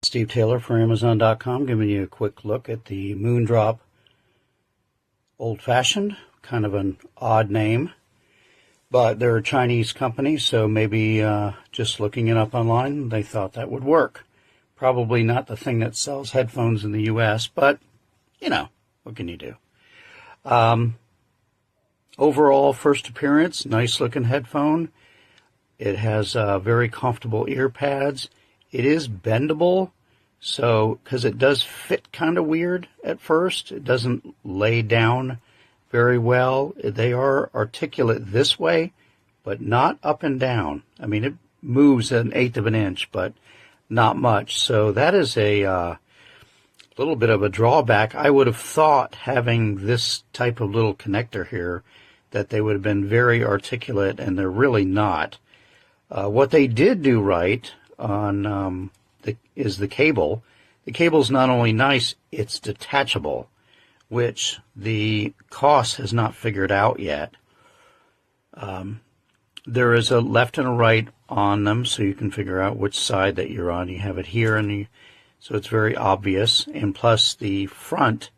Steve Taylor for Amazon.com, giving you a quick look at the Moondrop old-fashioned, kind of an odd name, but they're a Chinese company, so maybe just looking it up online, they thought that would work. Probably not the thing that sells headphones in the U.S., but, you know, what can you do? Overall, first appearance, nice-looking headphone. It has very comfortable ear pads. It is bendable, so because it does fit kind of weird at first. It doesn't lay down very well. They are articulate this way, but not up and down. I mean, it moves 1/8 of an inch, but not much. So that is a little bit of a drawback. I would have thought, having this type of little connector here, that they would have been very articulate, and they're really not. What they did do right on is the cable. The cable's not only nice, it's detachable, which the COS has not figured out yet. There is a left and a right on them, so you can figure out which side that you're on. You have it here, and so it's very obvious. And plus, the front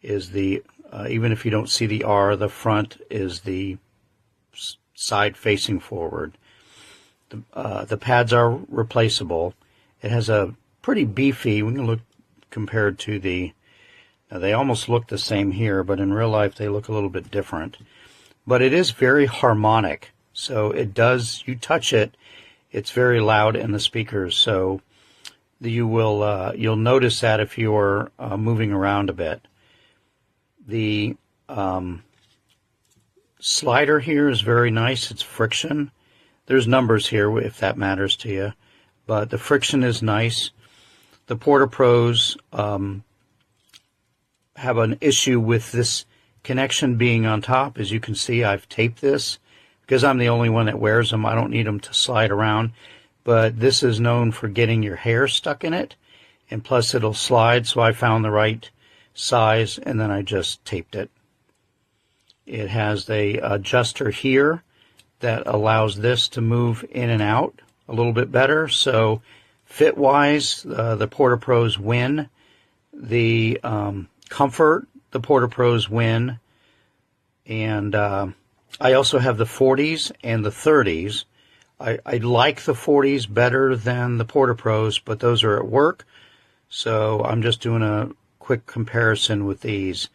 is the even if you don't see the R, the front is the side facing forward. The pads are replaceable. It has a pretty beefy, we can look compared to the, they almost look the same here, but in real life they look a little bit different. But it is very harmonic, so it does, you touch it, it's very loud in the speakers, so you'll notice that if you're moving around a bit. The slider here is very nice, it's friction. There's numbers here if that matters to you, but the friction is nice. The Porta Pros have an issue with this connection being on top. As you can see, I've taped this because I'm the only one that wears them. I don't need them to slide around, but this is known for getting your hair stuck in it, and plus it'll slide, so I found the right size and then I just taped it. It has the adjuster here that allows this to move in and out a little bit better. So fit-wise, the Porta Pros win. The comfort, the Porta Pros win. And I also have the 40s and the 30s. I like the 40s better than the Porta Pros, but those are at work. So I'm just doing a quick comparison with these.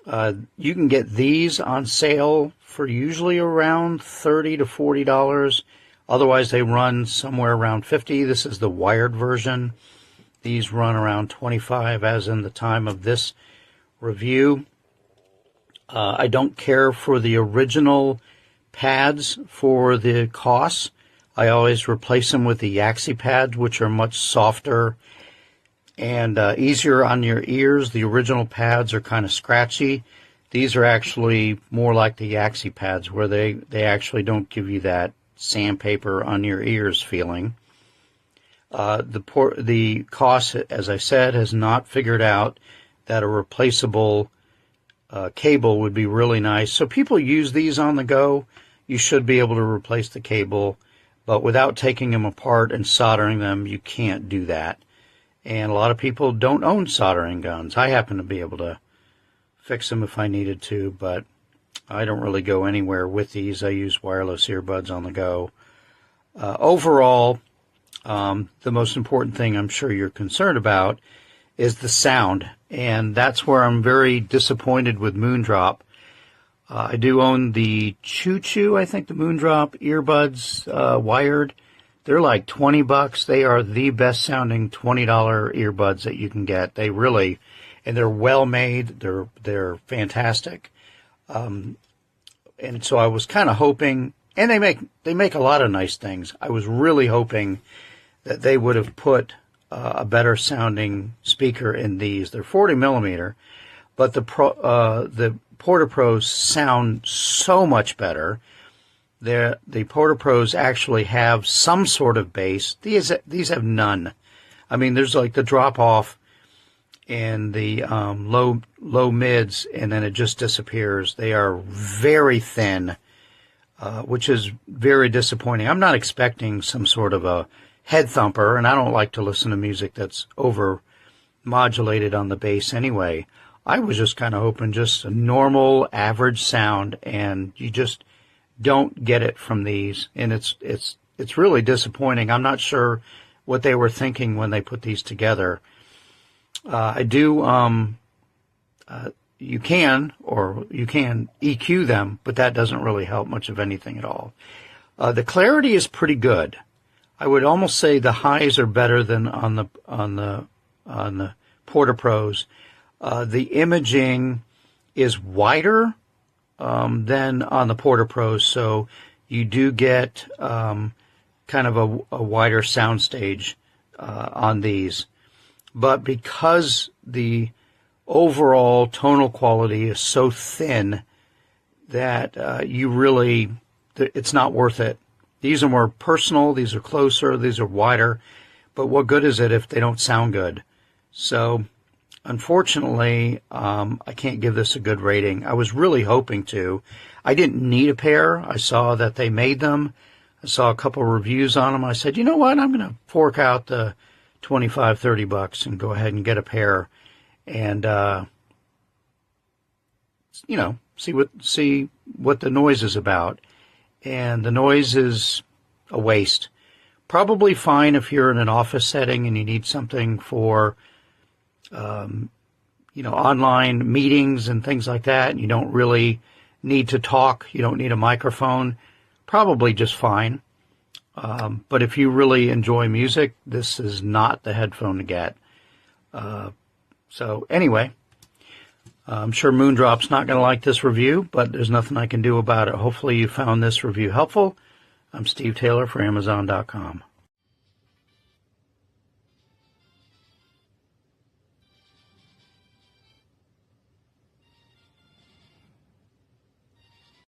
You can get these on sale for usually around $30 to $40. Otherwise, they run somewhere around $50. This is the wired version. These run around $25, as in the time of this review. I don't care for the original pads for the COS. I always replace them with the Yaxi pads, which are much softer and easier on your ears. The original pads are kind of scratchy. These are actually more like the Yaxi pads, where they actually don't give you that sandpaper on your ears feeling. The COS, as I said, has not figured out that a replaceable cable would be really nice. So people use these on the go. You should be able to replace the cable, but without taking them apart and soldering them, you can't do that. And a lot of people don't own soldering guns. I happen to be able to fix them if I needed to, but I don't really go anywhere with these. I use wireless earbuds on the go. Overall, the most important thing I'm sure you're concerned about is the sound, and that's where I'm very disappointed with Moondrop. I do own the Choo Choo, I think, the Moondrop earbuds, wired. They're like $20. They are the best sounding $20 earbuds that you can get. They really, and they're well made. They're fantastic. And so I was kind of hoping, and they make a lot of nice things. I was really hoping that they would have put a better sounding speaker in these. They're 40 millimeter, but the Porta Pros sound so much better. The Porta Pros actually have some sort of bass. These have none. I mean, there's like the drop off and the low mids, and then it just disappears. They are very thin, which is very disappointing. I'm not expecting some sort of a head thumper, and I don't like to listen to music that's over modulated on the bass anyway. I was just kind of hoping just a normal average sound, and you just don't get it from these, and it's really disappointing. I'm not sure what they were thinking when they put these together. You can EQ them, but that doesn't really help much of anything at all. The clarity is pretty good. I would almost say the highs are better than on the Porta Pros. The imaging is wider than on the Porta Pros, so you do get kind of a wider soundstage on these. But because the overall tonal quality is so thin that it's not worth it. These are more personal, these are closer, these are wider, but what good is it if they don't sound good? So unfortunately, I can't give this a good rating. I was really hoping to. I didn't need a pair. I saw that they made them. I saw a couple of reviews on them. I said, you know what, I'm going to fork out the $25-30 and go ahead and get a pair and see what the noise is about. And the noise is a waste. Probably fine if you're in an office setting and you need something for online meetings and things like that, and you don't really need to talk, you don't need a microphone, probably just fine. But if you really enjoy music, this is not the headphone to get. So anyway, I'm sure Moondrop's not going to like this review, but there's nothing I can do about it. Hopefully you found this review helpful. I'm Steve Taylor for Amazon.com.